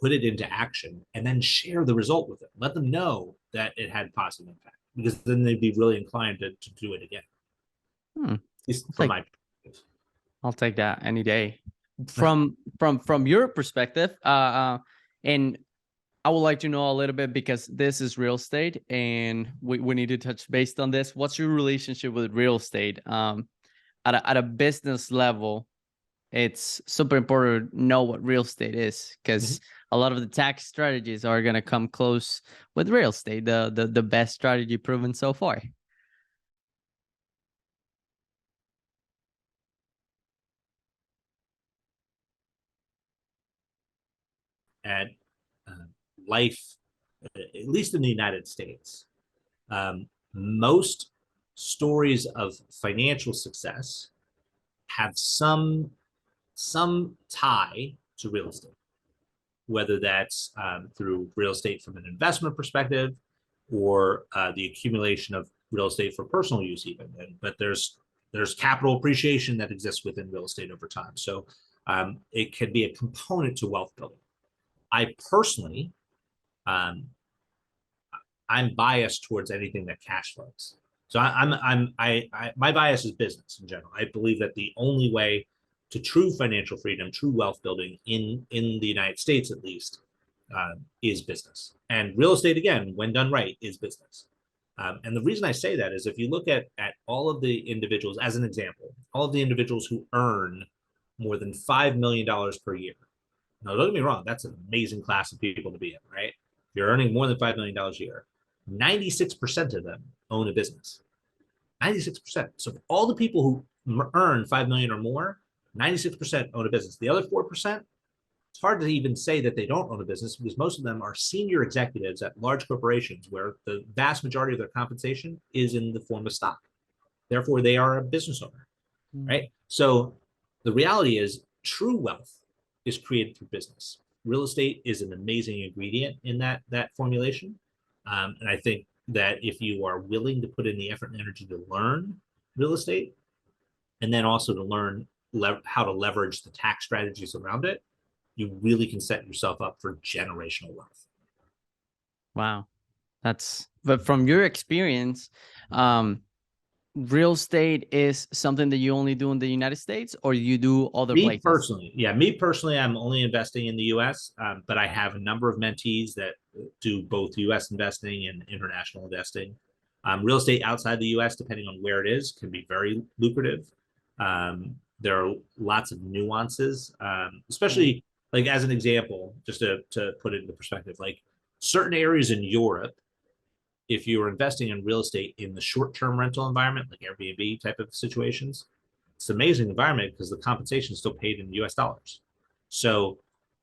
put it into action and then share the result with them. Let them know that it had positive impact, because then they'd be really inclined to do it again. At least from my perspective. I'll take that any day. From your perspective, and I would like to know a little bit, because this is real estate and we need to touch based on this. What's your relationship with real estate? At a business level, it's super important to know what real estate is, because a lot of the tax strategies are going to come close with real estate, the best strategy proven so far. At life, at least in the United States, most stories of financial success have some tie to real estate, whether that's through real estate from an investment perspective, or the accumulation of real estate for personal use even. But there's capital appreciation that exists within real estate over time. So it can be a component to wealth building. I personally, I'm biased towards anything that cash flows. So my bias is business in general. I believe that the only way to true financial freedom, true wealth building in the United States, at least, is business. And real estate, again, when done right, is business. And the reason I say that is, if you look at all of the individuals, as an example, all of the individuals who earn more than $5 million per year. Now, don't get me wrong, that's an amazing class of people to be in, right? If you're earning more than $5 million a year, 96% of them own a business. 96%. So all the people who earn 5 million or more, 96% own a business. The other 4%, it's hard to even say that they don't own a business, because most of them are senior executives at large corporations where the vast majority of their compensation is in the form of stock. Therefore, they are a business owner, right? So the reality is, true wealth is created through business. Real estate is an amazing ingredient in that formulation. And I think that if you are willing to put in the effort and energy to learn real estate, and then also to learn how to leverage the tax strategies around it, you really can set yourself up for generational wealth. Wow. But from your experience, real estate is something that you only do in the United States, or you do other Me places? personally, yeah, me personally, I'm only investing in the US, but I have a number of mentees that do both US investing and international investing. Real estate outside the US, depending on where it is, can be very lucrative. There are lots of nuances, Mm. especially like as an example, just to put it into perspective, like certain areas in Europe, if you're investing in real estate in the short-term rental environment, like Airbnb type of situations, it's an amazing environment because the compensation is still paid in US dollars. So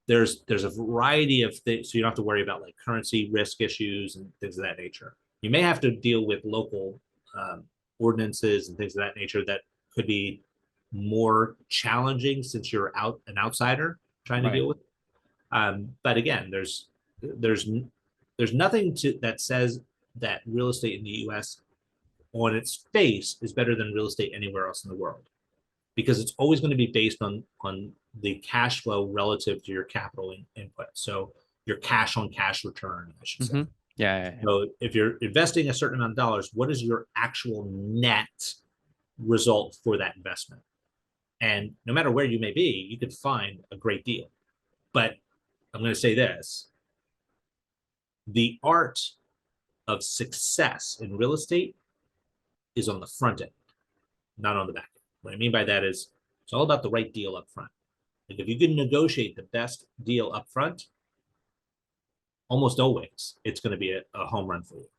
there's a variety of things. So you don't have to worry about like currency risk issues and things of that nature. You may have to deal with local um, ordinances and things of that nature that could be more challenging since you're an outsider trying to Right. deal with. But again, there's there's nothing that says that real estate in the U.S. on its face is better than real estate anywhere else in the world, because it's always going to be based on the cash flow relative to your capital input. So your cash on cash return, I should say. Mm-hmm. Yeah, yeah, yeah. So if you're investing a certain amount of dollars, what is your actual net result for that investment? And no matter where you may be, you could find a great deal. But I'm going to say this: the art of success in real estate is on the front end, not on the back end. What I mean by that is it's all about the right deal up front. Like if you can negotiate the best deal up front, almost always it's going to be a home run for you.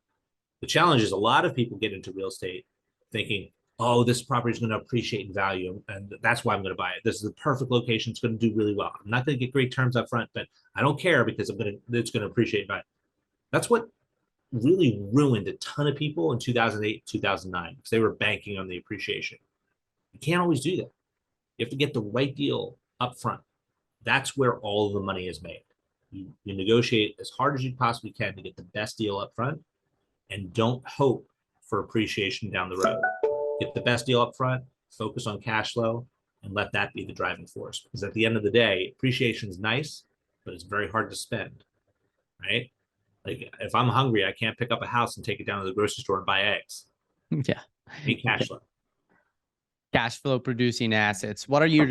The challenge is a lot of people get into real estate thinking, oh, this property is going to appreciate in value, and that's why I'm going to buy it. This is the perfect location. It's going to do really well. I'm not going to get great terms up front, but I don't care because it's going to appreciate in value. That's what really ruined a ton of people in 2008, 2009, because they were banking on the appreciation. You can't always do that. You have to get the right deal up front. That's where all of the money is made. You negotiate as hard as you possibly can to get the best deal up front, and don't hope for appreciation down the road. Get the best deal up front, focus on cash flow, and let that be the driving force. Because at the end of the day, appreciation is nice, but it's very hard to spend, right? Like if I'm hungry, I can't pick up a house and take it down to the grocery store and buy eggs. Yeah. I need cash flow. Cash flow producing assets. What are your,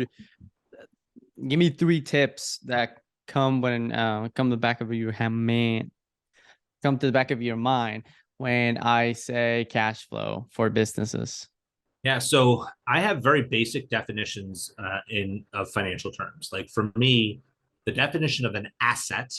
give me 3 tips that come when come to the back of your hand, come to the back of your mind when I say cash flow for businesses. Yeah, so I have very basic definitions in of financial terms. Like for me, the definition of an asset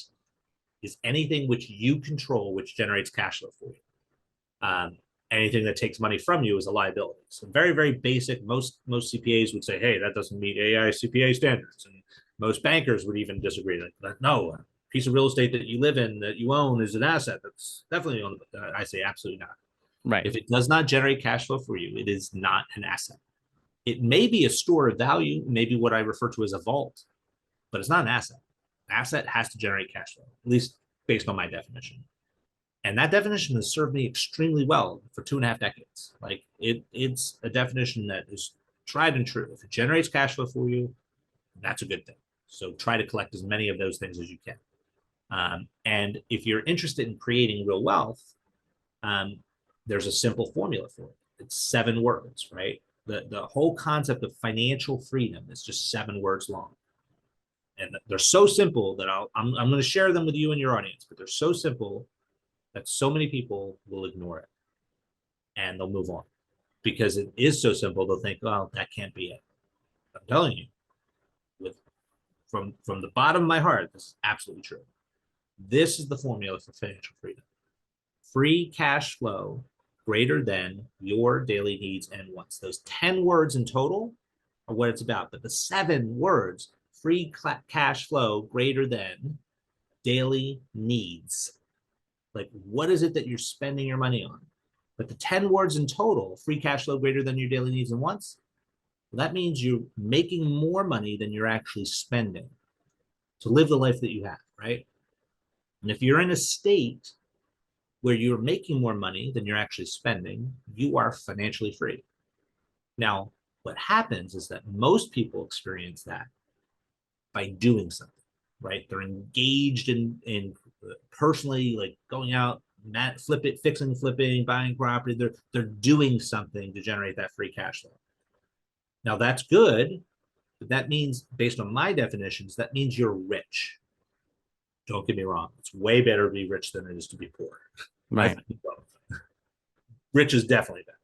is anything which you control, which generates cash flow for you. Anything that takes money from you is a liability. So very, very basic. Most CPAs would say, hey, that doesn't meet AI CPA standards. And most bankers would even disagree. Like no, a piece of real estate that you live in, that you own, is an asset. That's definitely on the, I say absolutely not. Right. If it does not generate cash flow for you, it is not an asset. It may be a store of value, maybe what I refer to as a vault, but it's not an asset. Asset has to generate cash flow, at least based on my definition. And that definition has served me extremely well for 2.5 decades. Like it's a definition that is tried and true. If it generates cash flow for you, that's a good thing. So try to collect as many of those things as you can. And if you're interested in creating real wealth, there's a simple formula for it. It's 7 words, right? The whole concept of financial freedom is just 7 words long. And they're so simple that I'm going to share them with you and your audience, but they're so simple that so many people will ignore it and they'll move on because it is so simple. They'll think, oh, that can't be it. I'm telling you, with from the bottom of my heart, this is absolutely true. This is the formula for financial freedom. Free cash flow greater than your daily needs and wants. Those 10 words in total are what it's about. But the 7 words, free cash flow greater than daily needs. Like, what is it that you're spending your money on? But the 10 words in total, free cash flow greater than your daily needs and wants, well, that means you're making more money than you're actually spending to live the life that you have, right? And if you're in a state where you're making more money than you're actually spending, you are financially free. Now, what happens is that most people experience that by doing something, right? They're engaged in personally, like going out, fixing, flipping, buying property. They're doing something to generate that free cash flow. Now that's good, but that means, based on my definitions, that means you're rich. Don't get me wrong. It's way better to be rich than it is to be poor. Right. Rich is definitely better.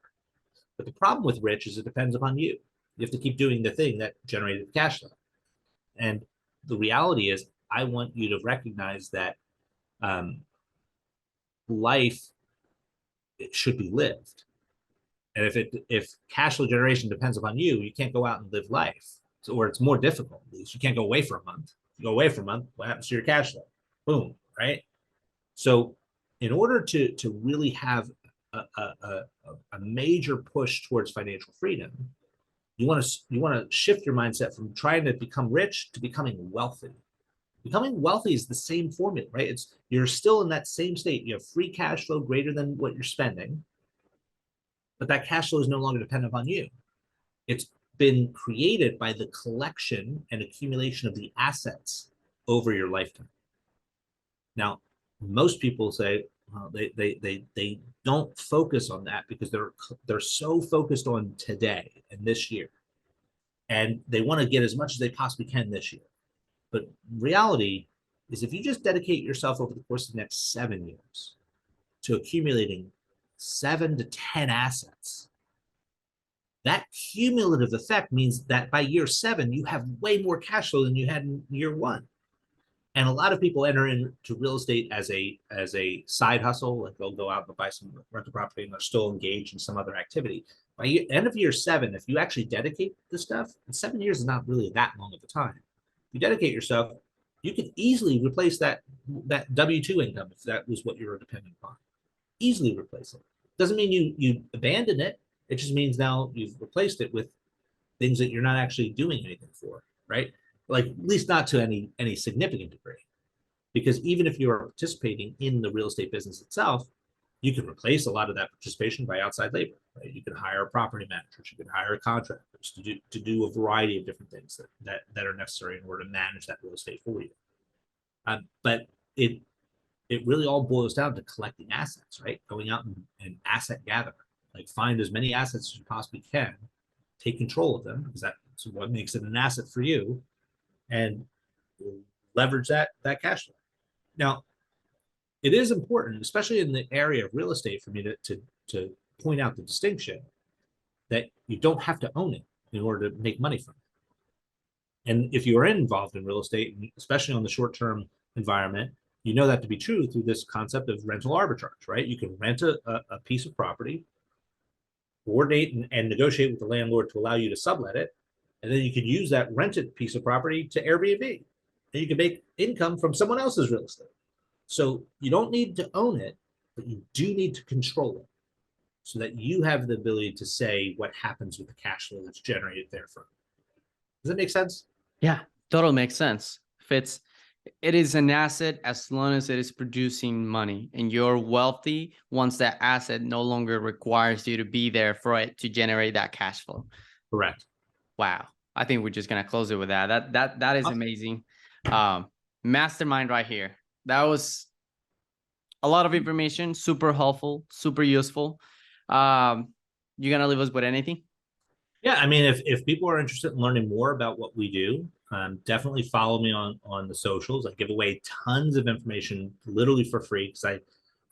But the problem with rich is it depends upon you. You have to keep doing the thing that generated the cash flow. And the reality is, I want you to recognize that life, it should be lived. And if cash flow generation depends upon you, you can't go out and live life. So, or it's more difficult. You can't go away for a month. If you go away for a month, what happens to your cash flow? Boom, right? So in order to really have a major push towards financial freedom, you want to shift your mindset from trying to become rich to becoming wealthy. Becoming wealthy is the same formula, right? You're still in that same state. You have free cash flow greater than what you're spending, but that cash flow is no longer dependent upon you. It's been created by the collection and accumulation of the assets over your lifetime. Now, most people say, well, they don't focus on that because they're so focused on today and this year, and they want to get as much as they possibly can this year. But reality is, if you just dedicate yourself over the course of the next 7 years to accumulating 7 to 10 assets, that cumulative effect means that by year 7, you have way more cash flow than you had in year 1. And a lot of people enter into real estate as a side hustle. Like, they'll go out and buy some rental property and they're still engaged in some other activity. By the end of year 7, if you actually dedicate this stuff, and 7 years is not really that long of a time. If you dedicate yourself, you can easily replace that W-2 income if that was what you were dependent upon. Easily replace it. Doesn't mean you abandon it. It just means now you've replaced it with things that you're not actually doing anything for, right? Like, at least not to any significant degree. Because even if you're participating in the real estate business itself, you can replace a lot of that participation by outside labor, right? You can hire property managers, you can hire contractors to do a variety of different things that are necessary in order to manage that real estate for you. But it really all boils down to collecting assets, right? Going out and asset gather, like, find as many assets as you possibly can, take control of them, because that's what makes it an asset for you, and leverage that cash flow. Now, it is important, especially in the area of real estate, for me to point out the distinction that you don't have to own it in order to make money from it. And if you are involved in real estate, especially on the short-term environment, you know that to be true through this concept of rental arbitrage, right? You can rent a piece of property, coordinate and negotiate with the landlord to allow you to sublet it, and then you can use that rented piece of property to Airbnb, and you can make income from someone else's real estate. So you don't need to own it, but you do need to control it, so that you have the ability to say what happens with the cash flow that's generated therefrom. Does that make sense? Yeah, totally makes sense. It is an asset as long as it is producing money, and you're wealthy once that asset no longer requires you to be there for it to generate that cash flow. Correct. Wow. I think we're just gonna close it with that. That is amazing. Mastermind right here. That was a lot of information, super helpful, super useful. You gonna leave us with anything? Yeah, I mean, if people are interested in learning more about what we do, definitely follow me on the socials. I give away tons of information literally for free, because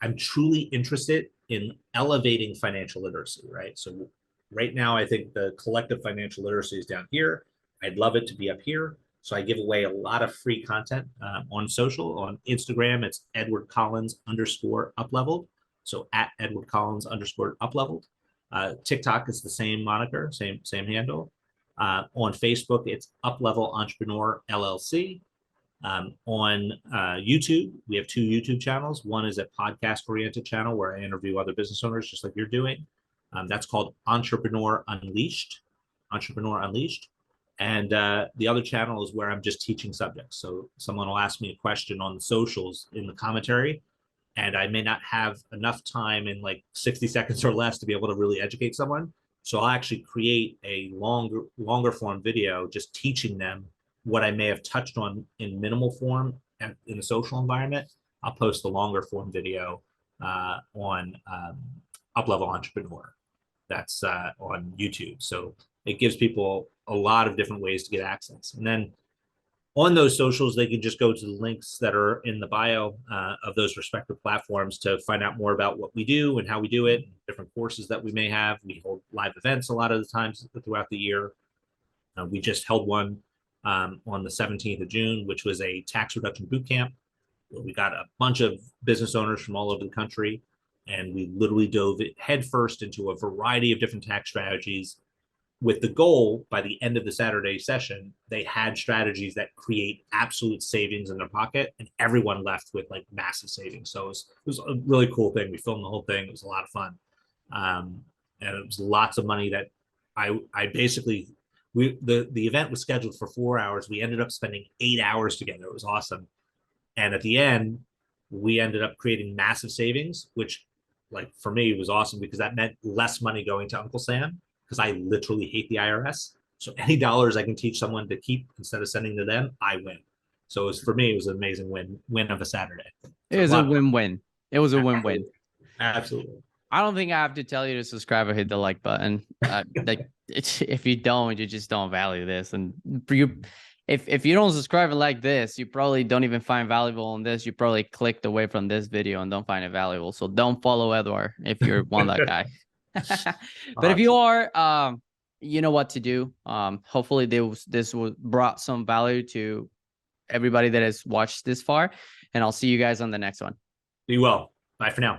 I'm truly interested in elevating financial literacy, right? So right now, I think the collective financial literacy is down here. I'd love it to be up here. So I give away a lot of free content on social. On Instagram, it's Edward Collins _upleveled. So at Edward Collins _upleveled. TikTok is the same moniker, same handle. On Facebook, it's Uplevel Entrepreneur LLC. On YouTube, we have 2 YouTube channels. One is a podcast-oriented channel where I interview other business owners, just like you're doing. That's called Entrepreneur Unleashed. Entrepreneur Unleashed. And the other channel is where I'm just teaching subjects. So someone will ask me a question on the socials in the commentary, and I may not have enough time in like 60 seconds or less to be able to really educate someone. So I'll actually create a longer form video just teaching them what I may have touched on in minimal form in the social environment. I'll post the longer form video on Up Level Entrepreneur. That's on YouTube. So it gives people a lot of different ways to get access. And then on those socials, they can just go to the links that are in the bio of those respective platforms to find out more about what we do and how we do it, different courses that we may have. We hold live events a lot of the times throughout the year. We just held one on the 17th of June, which was a tax reduction boot camp. We got a bunch of business owners from all over the country, and we literally dove headfirst into a variety of different tax strategies with the goal by the end of the Saturday session, they had strategies that create absolute savings in their pocket, and everyone left with like massive savings. So it was a really cool thing. We filmed the whole thing. It was a lot of fun. And it was lots of money that I basically, the event was scheduled for 4 hours. We ended up spending 8 hours together. It was awesome. And at the end, we ended up creating massive savings, which like for me was awesome because that meant less money going to Uncle Sam, because I literally hate the IRS. So any dollars I can teach someone to keep instead of sending to them, I win. So it was, for me, it was an amazing win of a Saturday. It was a win-win. It was a win-win. Absolutely. I don't think I have to tell you to subscribe or hit the like button. Like if you don't, you just don't value this. And for you, if you don't subscribe and like this, you probably don't even find valuable in this. You probably clicked away from this video and don't find it valuable. So don't follow Edward if you're one of that guy. But if you are, you know what to do. Hopefully this brought some value to everybody that has watched this far, and I'll see you guys on the next one. Be well. Bye for now.